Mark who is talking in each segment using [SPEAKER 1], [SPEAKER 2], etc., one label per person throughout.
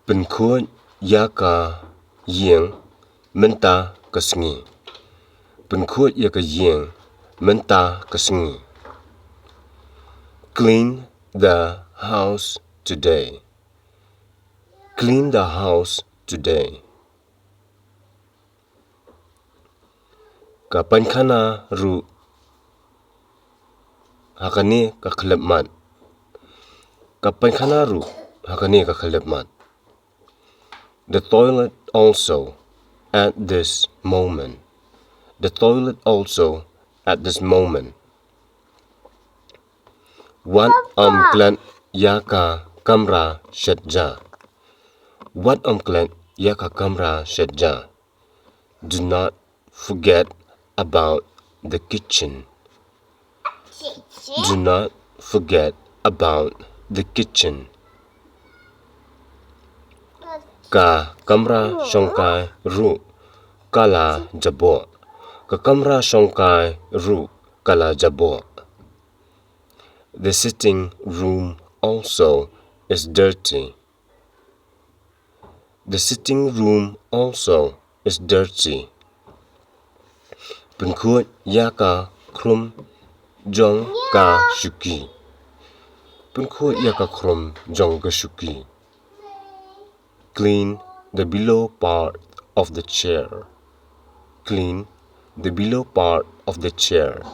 [SPEAKER 1] pynkhuid yaka yeng menta kasngi. Pynkhuid yaka yeng menta kasngi. Clean the house today. Clean the house today. Ka pankhana ru hakani ka khlapmat. Ka pankhana ru hakani ka khlapmat. The toilet also at this moment. The toilet also at this moment. Wat klan yaka kamra shatja. Wat klan yaka kamra shatja. Do not forget about the kitchen. Do not forget about the kitchen. Ka kamra shongkai ru kala jabo. Ka kamra shongkai ru kala jabo. The sitting room also is dirty. The sitting room also is dirty. Pynkhuid yaka krum jong ka shuki. Pynkhuid yaka krum jong ka shuki. Clean the below part of the chair. Clean the below part of the chair.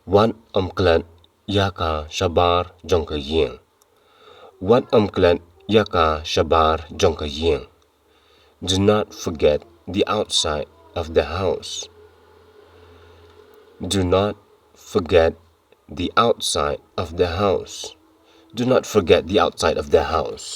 [SPEAKER 1] Wat klan yaka shabar jong ka yeng. Wat klan yaka shabar jong ka yeng. Do not forget the outside of the house. Do not forget the outside of the house. Do not forget the outside of the house.